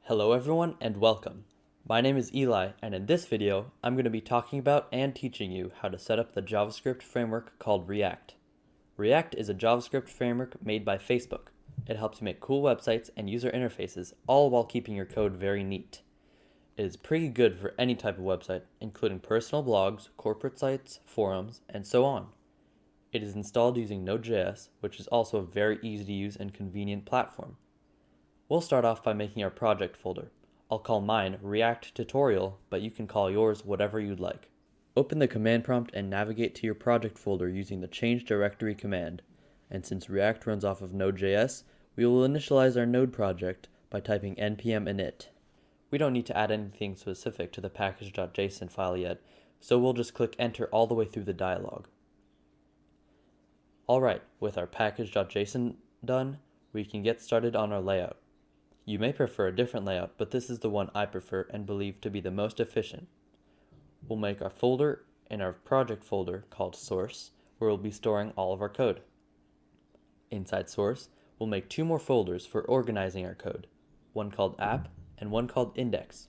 Hello everyone and welcome. My name is Eli, and in this video I'm going to be talking about and teaching you how to set up the JavaScript framework called React. React is a JavaScript framework made by Facebook. It helps you make cool websites and user interfaces, all while keeping your code very neat. It is pretty good for any type of website, including personal blogs, corporate sites, forums, and so on. It is installed using Node.js, which is also a very easy to use and convenient platform. We'll start off by making our project folder. I'll call mine React Tutorial, but you can call yours whatever you'd like. Open the command prompt and navigate to your project folder using the change directory command. And since React runs off of Node.js, we will initialize our Node project by typing npm init. We don't need to add anything specific to the package.json file yet, so we'll just click enter all the way through the dialog. Alright, with our package.json done, we can get started on our layout. You may prefer a different layout, but this is the one I prefer and believe to be the most efficient. We'll make our folder in our project folder called source, where we'll be storing all of our code. Inside source, we'll make two more folders for organizing our code, one called app and one called index.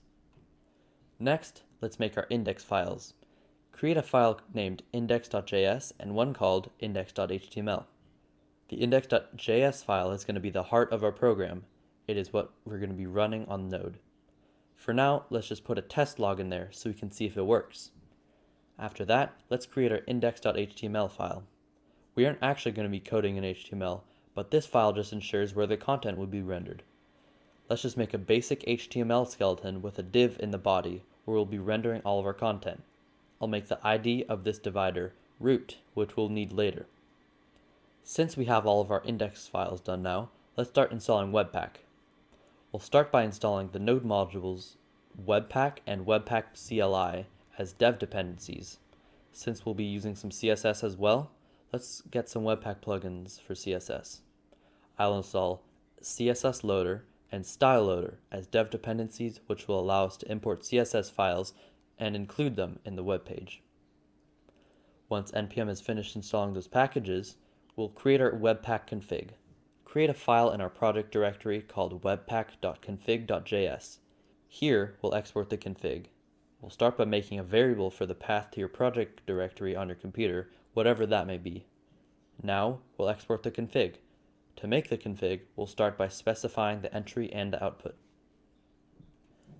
Next, let's make our index files. Create a file named index.js and one called index.html. The index.js file is going to be the heart of our program. It is what we're going to be running on Node. For now, let's just put a test log in there so we can see if it works. After that, let's create our index.html file. We aren't actually going to be coding in HTML, but this file just ensures where the content will be rendered. Let's just make a basic HTML skeleton with a div in the body where we'll be rendering all of our content. I'll make the ID of this divider root, which we'll need later. Since we have all of our index files done now, let's start installing Webpack. We'll start by installing the Node modules Webpack and webpack-cli as dev dependencies. Since we'll be using some CSS as well, let's get some Webpack plugins for CSS. I'll install CSS loader and style loader as dev dependencies, which will allow us to import CSS files and include them in the web page. Once npm has finished installing those packages, we'll create our webpack config. Create a file in our project directory called webpack.config.js. Here, we'll export the config. We'll start by making a variable for the path to your project directory on your computer, whatever that may be. Now, we'll export the config. To make the config, we'll start by specifying the entry and the output.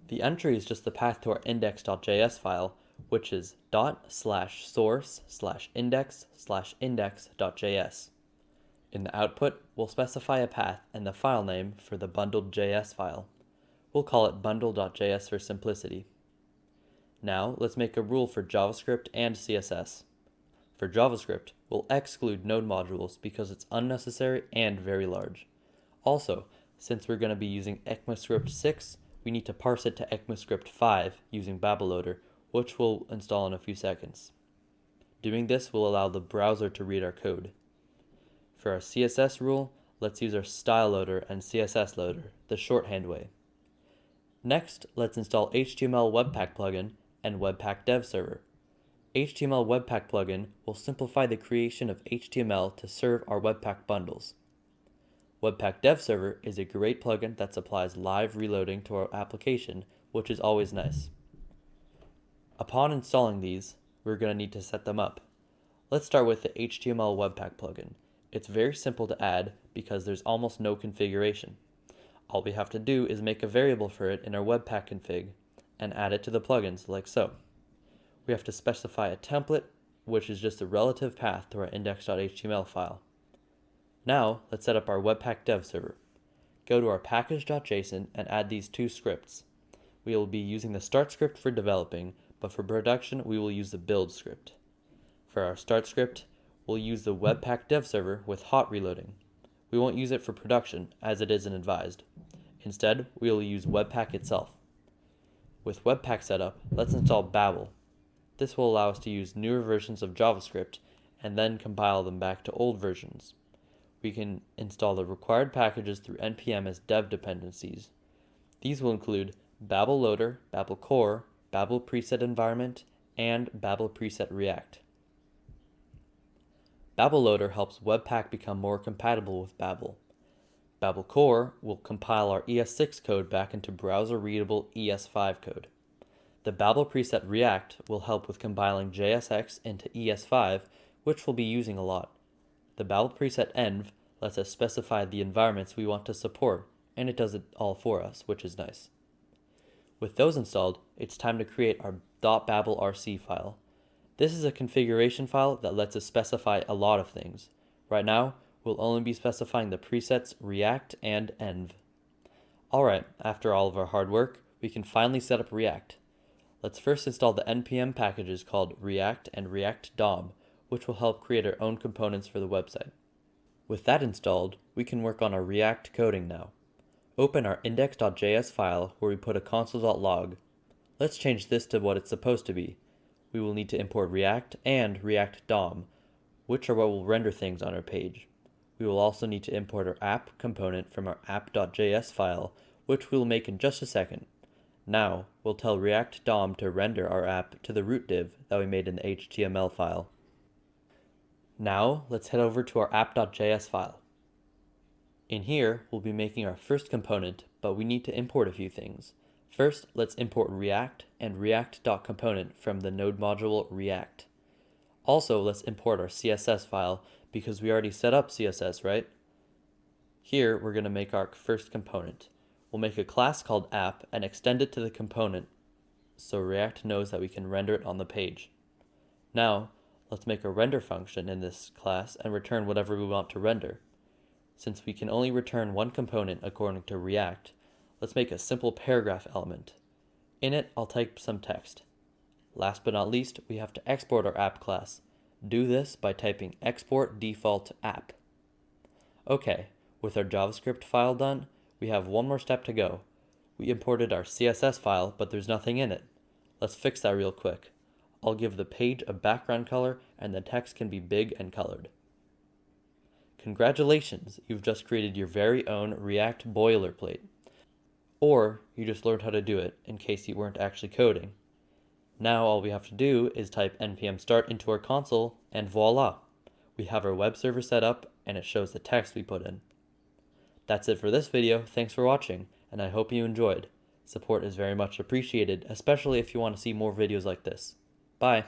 The entry is just the path to our index.js file, which is ./source/index/index.js. In the output, we'll specify a path and the file name for the bundled JS file. We'll call it bundle.js for simplicity. Now, let's make a rule for JavaScript and CSS. For JavaScript, we'll exclude node modules because it's unnecessary and very large. Also, since we're going to be using ECMAScript 6, we need to parse it to ECMAScript 5 using babel loader, which we'll install in a few seconds. Doing this will allow the browser to read our code. For our CSS rule, let's use our style loader and CSS loader, the shorthand way. Next, let's install html-webpack-plugin and webpack-dev-server. html-webpack-plugin will simplify the creation of HTML to serve our Webpack bundles. Webpack-dev-server is a great plugin that supplies live reloading to our application, which is always nice. Upon installing these, we're going to need to set them up. Let's start with the html-webpack plugin. It's very simple to add because there's almost no configuration. All we have to do is make a variable for it in our webpack config and add it to the plugins like so. We have to specify a template, which is just a relative path to our index.html file. Now, let's set up our webpack-dev-server. Go to our package.json and add these two scripts. We will be using the start script for developing, but for production, we will use the build script. For our start script, we'll use the webpack-dev-server with hot reloading. We won't use it for production, as it isn't advised. Instead, we will use Webpack itself. With Webpack set up, let's install Babel. This will allow us to use newer versions of JavaScript and then compile them back to old versions. We can install the required packages through npm as dev dependencies. These will include Babel Loader, Babel Core, Babel Preset Environment, and Babel Preset React. Babel Loader helps Webpack become more compatible with Babel. Babel core will compile our ES6 code back into browser-readable ES5 code. The Babel preset React will help with compiling JSX into ES5, which we'll be using a lot. The Babel preset env lets us specify the environments we want to support, and it does it all for us, which is nice. With those installed, it's time to create our .babelrc file. This is a configuration file that lets us specify a lot of things. Right now, we'll only be specifying the presets React and env. Alright, after all of our hard work, we can finally set up React. Let's first install the npm packages called React and React DOM, which will help create our own components for the website. With that installed, we can work on our React coding now. Open our index.js file where we put a console.log. Let's change this to what it's supposed to be. We will need to import React and React DOM, which are what will render things on our page. We will also need to import our app component from our app.js file, which we will make in just a second. Now, we'll tell React DOM to render our app to the root div that we made in the HTML file. Now, let's head over to our app.js file. In here, we'll be making our first component, but we need to import a few things. First, let's import React and React.component from the node module React. Also, let's import our CSS file because we already set up CSS, right? Here, we're going to make our first component. We'll make a class called app and extend it to the component so React knows that we can render it on the page. Now, let's make a render function in this class and return whatever we want to render. Since we can only return one component according to React, let's make a simple paragraph element. In it, I'll type some text. Last but not least, we have to export our app class. Do this by typing export default app. Okay, with our JavaScript file done, we have one more step to go. We imported our CSS file, but there's nothing in it. Let's fix that real quick. I'll give the page a background color and the text can be big and colored. Congratulations, you've just created your very own React boilerplate. Or you just learned how to do it in case you weren't actually coding. Now all we have to do is type npm start into our console and voila! We have our web server set up and it shows the text we put in. That's it for this video. Thanks for watching and I hope you enjoyed. Support is very much appreciated, especially if you want to see more videos like this. Bye!